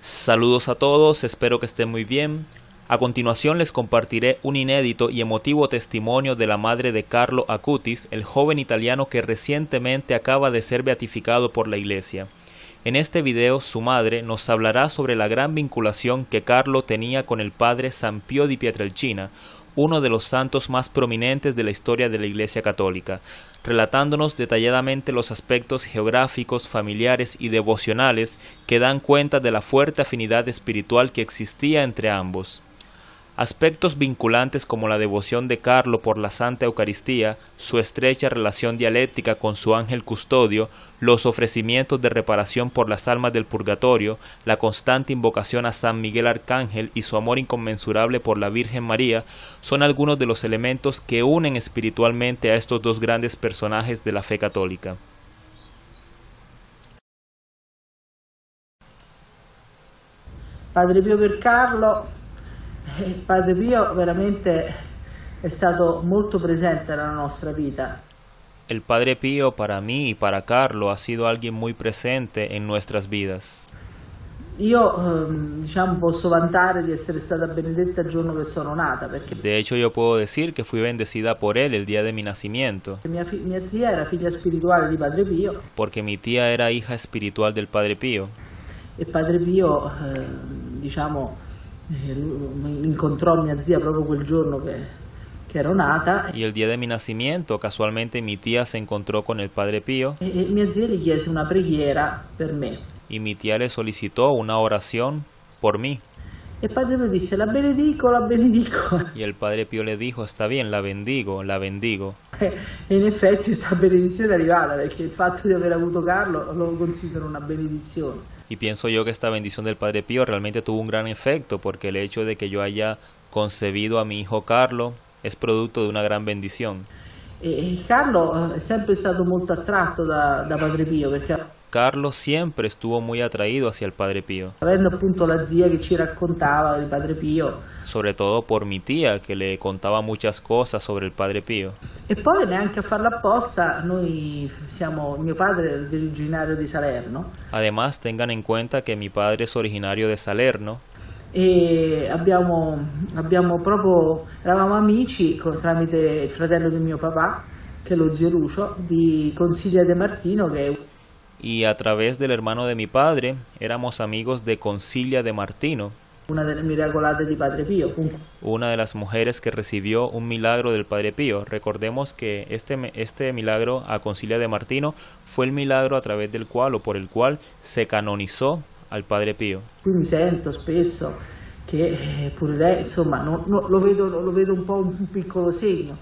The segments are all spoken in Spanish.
Saludos a todos, espero que estén muy bien. A continuación les compartiré un inédito y emotivo testimonio de la madre de Carlo Acutis, el joven italiano que recientemente acaba de ser beatificado por la Iglesia. En este video, su madre nos hablará sobre la gran vinculación que Carlo tenía con el padre San Pío di Pietrelcina, uno de los santos más prominentes de la historia de la Iglesia Católica, relatándonos detalladamente los aspectos geográficos, familiares y devocionales que dan cuenta de la fuerte afinidad espiritual que existía entre ambos. Aspectos vinculantes como la devoción de Carlo por la Santa Eucaristía, su estrecha relación dialéctica con su ángel custodio, los ofrecimientos de reparación por las almas del purgatorio, la constante invocación a San Miguel Arcángel y su amor inconmensurable por la Virgen María, son algunos de los elementos que unen espiritualmente a estos dos grandes personajes de la fe católica. Padre Pio per Carlo. Padre Pio veramente è stato molto presente nella nostra vita. El Padre Pío para mí y para Carlo ha sido alguien muy presente en nuestras vidas. Io posso vantare di essere stata benedetta il giorno che sono nata, perché De hecho, yo puedo decir que fui bendecida por él el día de mi nacimiento, mia zia era figlia spirituale di Padre Pio porque mi tía era hija espiritual del Padre Pío. e Padre Pio incontrò mia zia proprio quel giorno che ero nata Y el día de mi nacimiento, casualmente mi tía se encontró con el Padre Pío e mia zia gli chiese una preghiera per me. y mi tía le solicitó una oración por mí. E Padre Pio disse: la benedico, la benedico. Y el Padre Pío le dijo, está bien, la bendigo, la bendigo. E in effetti questa benedizione è arrivata, perché il fatto di aver avuto Carlo lo considero una benedizione. Y pienso yo que esta bendición del Padre Pío realmente tuvo un gran efecto, porque el hecho de que yo haya concebido a mi hijo Carlo es producto de una gran bendición. E Carlo è sempre stato molto attratto da Padre Pio, perché Carlos siempre estuvo muy atraído hacia el Padre Pío, avendo appunto la zia che ci raccontava di Padre Pio, sobre todo por mi tía que le contaba muchas cosas sobre el Padre Pío. e poi neanche a farlo apposta, mio padre è originario di Salerno Además, tengan en cuenta que mi padre es originario de Salerno e eravamo amici tramite il fratello di mio papà, che è lo zio Lucio, di Consiglia de Martino, che è y a través del hermano de mi padre éramos amigos de Concilia de Martino, una delle miracolate di Padre Pio. una de las mujeres que recibió un milagro del Padre Pío. Recordemos que este milagro a Concilia de Martino fue el milagro a través del cual o por el cual se canonizó al Padre Pío. Qui mi sento spesso che pure lei, insomma, lo vedo un po' un piccolo segno.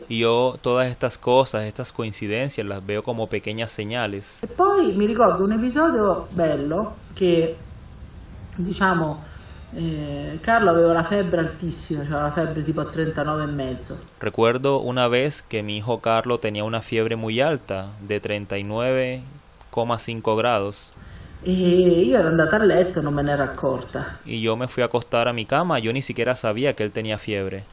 Y yo todas estas cosas, estas coincidencias, las veo como pequeñas señales. E poi mi ricordo un episodio bello che, Carlo aveva la febbre altissima, cioè la febbre tipo a 39,5. Recuerdo una vez que mi hijo Carlo tenía una fiebre muy alta, de 39,5 grados. E io ero andata a letto e non me ne ero accorta. Y yo me fui a acostar a mi cama, yo ni siquiera sabía que él tenía fiebre.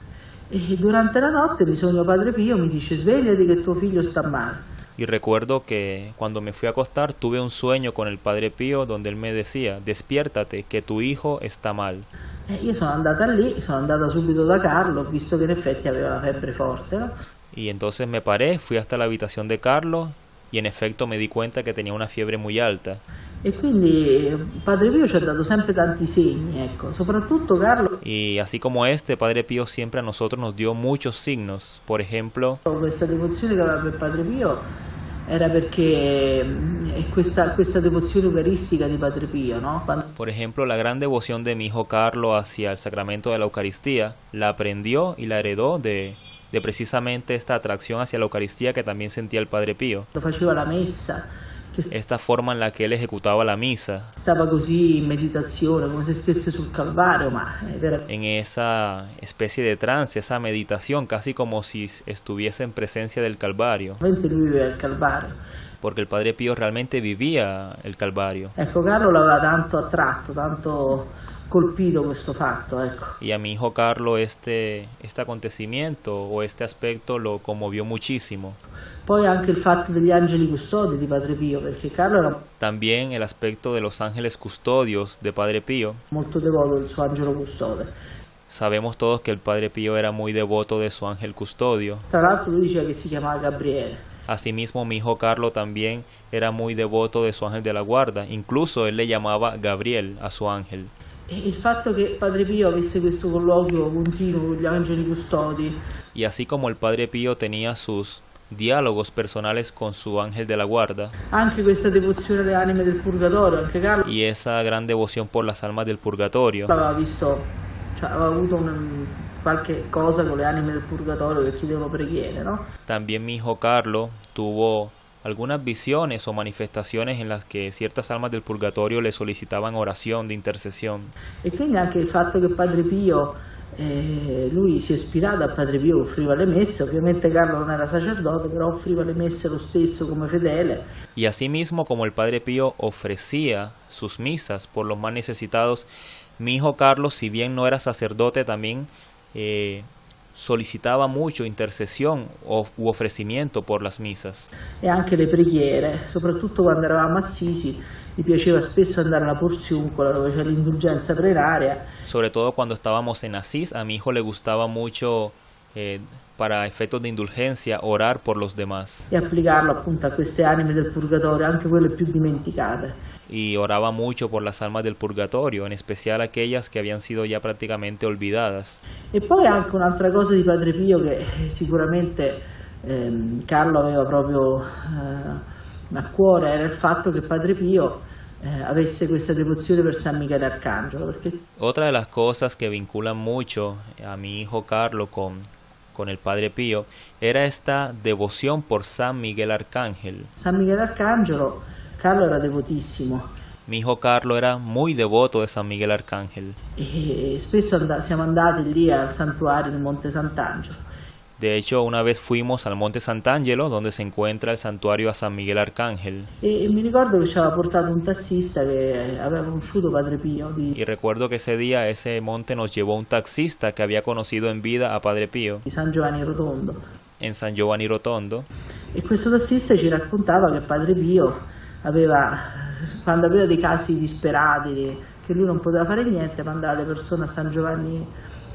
E durante la notte mi sogno Padre Pio, mi dice: svegliati che tuo figlio sta male. Y recuerdo que cuando me fui a acostar tuve un sueño con el Padre Pío donde él me decía, despiértate, que tu hijo está mal. E io sono andata subito da Carlo, visto che in effetti aveva la febbre forte, no? Y entonces me paré, fui hasta la habitación de Carlos y en efecto me di cuenta que tenía una fiebre muy alta. E quindi Padre Pio ci ha dato sempre tanti segni, ecco, soprattutto Carlo. Y así como Padre Pío siempre a nosotros nos dio muchos signos. Por ejemplo, Questa devozione che aveva per Padre Pio era perché è questa devozione eucaristica di Padre Pio, no? Por ejemplo, la gran devoción de mi hijo Carlo hacia el sacramento de la Eucaristía la aprendió y la heredó de precisamente esta atracción hacia la Eucaristía que también sentía el Padre Pío. Faceva la messa, Esta forma en la que él ejecutaba la misa, stava così in meditazione, come se stesse sul Calvario, ma en esa especie de trance, esa meditación, casi como si estuviese en presencia del Calvario, veramente lui viveva il Calvario. porque el Padre Pío realmente vivía el Calvario. Ecco, Carlo l'aveva tanto attratto, tanto colpito questo fatto, ecco. Y a mi hijo Carlo este acontecimiento o este aspecto lo conmovió muchísimo. Poi anche il fatto degli angeli custodi di Padre Pio, perché Carlo era También el aspecto de los ángeles custodios de Padre Pío. molto devoto del suo angelo custode. Sabemos todos que el Padre Pío era muy devoto de su ángel custodio. Tra l'altro lui diceva che si chiamava Gabriele. Asimismo, mi hijo Carlo también era muy devoto de su ángel de la guarda. Incluso él le llamaba Gabriel a su ángel. E il fatto che Padre Pio avesse questo colloquio continuo con gli angeli custodi, Y así como el Padre Pío tenía sus diálogos personales con su ángel de la guarda anche questa devozione alle anime del purgatorio, anche Carlo y esa gran devoción por las almas del purgatorio, aveva visto, cioè aveva avuto qualche cosa con le anime del purgatorio che chiedevano preghiere, no? también mi hijo Carlo tuvo algunas visiones o manifestaciones en las que ciertas almas del purgatorio le solicitaban oración de intercesión. E quindi anche il fatto che Padre Pio, lui si è ispirato a Padre Pio, offriva le messe, ovviamente Carlo non era sacerdote, però offriva le messe lo stesso come fedele. Y asimismo, como el Padre Pío ofrecía sus misas por los más necesitados, mi hijo Carlos, si bien no era sacerdote, también solicitaba mucho intercesión u ofrecimiento por las misas. E anche le preghiere, soprattutto quando eravamo assisi, gli piaceva spesso andare alla Porziuncola dove c'è l'indulgenza plenaria. Sobre todo cuando estábamos en Asís, a mi hijo le gustaba mucho, para efectos de indulgencia, orar por los demás. E applicarlo appunto a queste anime del purgatorio, anche quelle più dimenticate. Y oraba mucho por las almas del purgatorio, en especial aquellas que habían sido ya prácticamente olvidadas. E poi anche un'altra cosa di Padre Pio che sicuramente Carlo aveva proprio a cuore, era il fatto che Padre Pio avesse questa devozione per San Michele Arcangelo. Perché Otra de las cosas que vinculan mucho a mi hijo Carlo con el Padre Pío era esta devoción por San Miguel Arcángel. San Michele Arcangelo, Carlo era devotissimo. Mi hijo Carlo era muy devoto de San Miguel Arcángel. E spesso siamo andati lì al santuario del Monte Sant'Angelo. De hecho, una vez fuimos al Monte Sant'Angelo, donde se encuentra el santuario a San Miguel Arcángel. E mi ricordo che ci aveva portato un tassista che aveva conosciuto Padre Pio. Y recuerdo que ese día ese monte nos llevó un taxista que había conocido en vida a Padre Pío Di San Giovanni Rotondo. en San Giovanni Rotondo. E questo tassista ci raccontava che Padre Pio quando aveva dei casi disperati, che lui non poteva fare niente, mandava le persone a San Giovanni,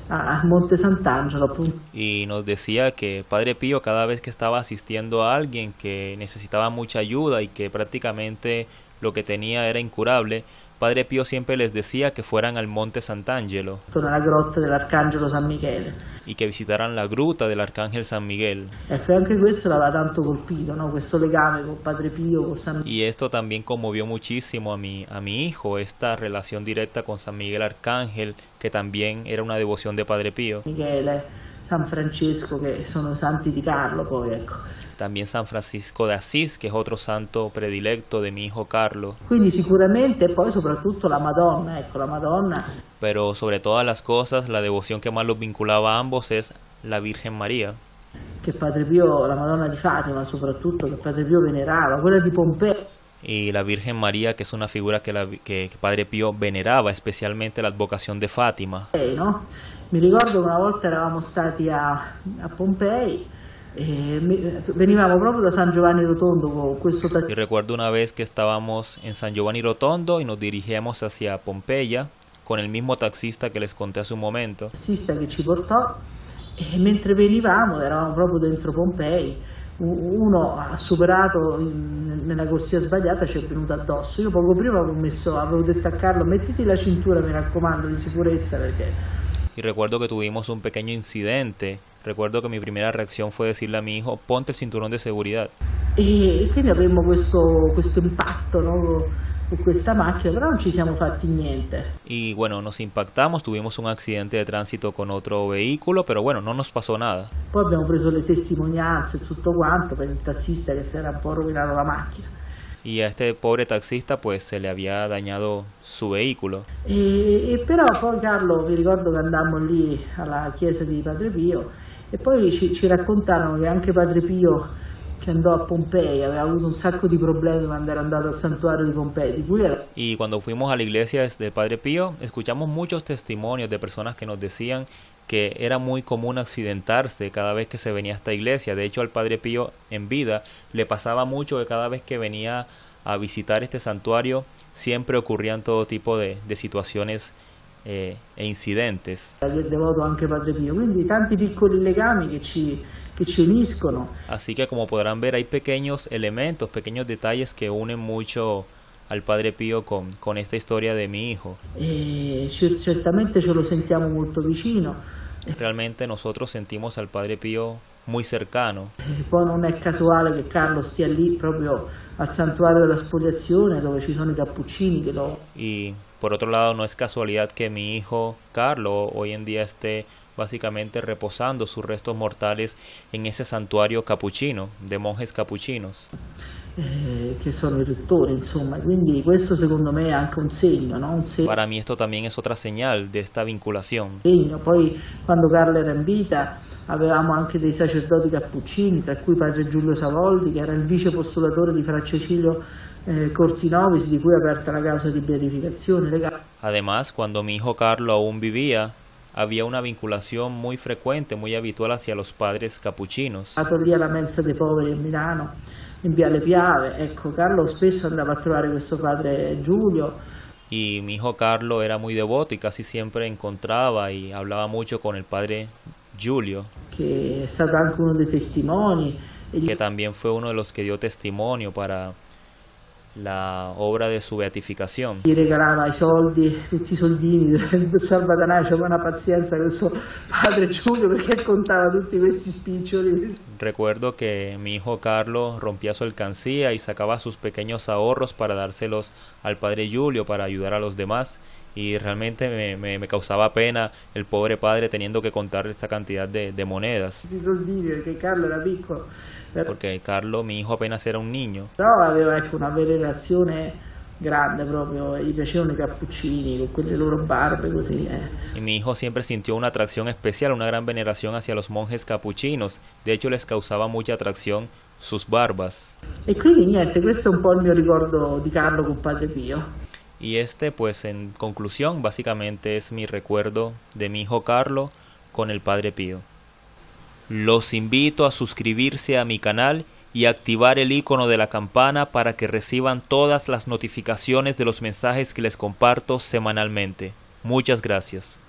a Monte Sant'Angelo, appunto. Y nos decía que Padre Pío, cada vez que estaba asistiendo a alguien que necesitaba mucha ayuda y que prácticamente lo que tenía era incurable, Padre Pío siempre les decía que fueran al Monte Sant'Angelo Nella grotta dell'Arcangelo San Michele. y que visitaran la gruta del Arcángel San Miguel. Ecco, anche questo l'aveva tanto colpito, no? Questo legame con Padre Pio, con San Y esto también conmovió muchísimo a mi hijo, esta relación directa con San Miguel Arcángel, que también era una devoción de Padre Pío. Michele, San Francesco, che sono santi di Carlo, poi, ecco. También San Francisco de Asís, que es otro santo predilecto de mi hijo Carlo. Quindi sicuramente, e poi soprattutto la Madonna, ecco, la Madonna. Pero sobre todas las cosas, la devoción que más los vinculaba a ambos es la Virgen María. Che Padre Pio, la Madonna di Fatima soprattutto, che Padre Pio venerava, quella di Pompei. Y la Virgen María, que es una figura que Padre Pío veneraba, especialmente la advocación de Fátima. No? Mi ricordo che una volta eravamo stati a Pompei e venivamo proprio da San Giovanni Rotondo con questo Y recuerdo una vez que estábamos en San Giovanni Rotondo y nos dirigíamos hacia Pompeya con el mismo taxista que les conté hace un momento. tassista che ci portò, e mentre venivamo, eravamo proprio dentro Pompei, uno ha superato nella corsia sbagliata, ci è venuto addosso. Io poco prima avevo detto a Carlo: mettiti la cintura, mi raccomando, di sicurezza, perché... Y recuerdo que tuvimos un pequeño incidente. Recuerdo que mi primera reacción fue decirle a mi hijo: ponte el cinturón de seguridad. E quindi avremmo questo impatto, no, con questa macchina, però non ci siamo fatti niente. Y bueno, nos impactamos, tuvimos un accidente de tránsito con otro vehículo, pero bueno, no nos pasó nada. Poi abbiamo preso le testimonianze e tutto quanto per il tassista che si era un po' rovinato la macchina. Y a este pobre taxista pues se le había dañado su vehículo. E però poi Carlo, vi ricordo che andammo lì alla chiesa di Padre Pio e poi ci raccontarono che anche Padre Pio che andò a Pompei, aveva avuto un sacco di problemi quando era andato al santuario di Pompei, di cui era... Y cuando fuimos a la iglesia del Padre Pío, escuchamos muchos testimonios de personas que nos decían que era muy común accidentarse cada vez que se venía a esta iglesia. De hecho, al Padre Pío en vida le pasaba mucho que cada vez que venía a visitar este santuario siempre ocurrían todo tipo de situaciones e incidentes. È devoto anche Padre Pio, quindi tanti piccoli legami che ci uniscono. Así que como podrán ver hay pequeños elementos, pequeños detalles que unen mucho al Padre Pío con esta historia de mi hijo. E certamente ce lo sentiamo molto vicino. Realmente nosotros sentimos al Padre Pío muy cercano. Poi non è casuale che Carlo stia lì proprio al santuario della spoliazione dove ci sono i cappuccini che lo... Y por otro lado no es casualidad que mi hijo Carlo hoy en día esté básicamente reposando sus restos mortales en ese santuario capuchino, de monjes capuchinos. Che sono i rettori, insomma, quindi questo secondo me è anche un segno, no? Para mí esto también es otra señal de esta vinculación. Poi quando Carlo era in vita avevamo anche dei sacerdoti cappuccini, tra cui padre Giulio Savoldi, che era il vice postulatore di Fra Cecilio Cortinovis, di cui è aperta la causa di beatificazione. Además, cuando mi hijo Carlo aún vivía, había una vinculación muy frecuente, muy habitual hacia los padres capuchinos. Lì alla mensa dei poveri a Milano, in Viale Piave, ecco, Carlo spesso andava a trovare questo padre Giulio. Y mi hijo Carlo era muy devoto y casi siempre encontraba y hablaba mucho con el padre Giulio, che è stato anche uno dei testimoni. Que también fue uno de los que dio testimonio para la obra de su beatificación. Gli regalava i soldi, tutti i soldini del salvatanaio, c'era una pazienza questo padre Giulio perché contava tutti questi spiccioli. Recuerdo que mi hijo Carlo rompía su alcancía y sacaba sus pequeños ahorros para dárselos al padre Giulio para ayudar a los demás, y realmente me causaba pena el pobre padre teniendo que contar esta cantidad de monedas. Questi soldini perché Carlo era piccolo. Porque Carlo, mi hijo, apenas era un niño. Però aveva una venerazione grande proprio, gli piacevano i cappuccini con quelle loro barbe così. Y mi hijo siempre sintió una atracción especial, una gran veneración hacia los monjes capuchinos. De hecho, les causaba mucha atracción sus barbas. E quindi niente, questo è un po' il mio ricordo di Carlo con Padre Pio. Y pues en conclusión, básicamente es mi recuerdo de mi hijo Carlo con el Padre Pío. Los invito a suscribirse a mi canal y activar el icono de la campana para que reciban todas las notificaciones de los mensajes que les comparto semanalmente. Muchas gracias.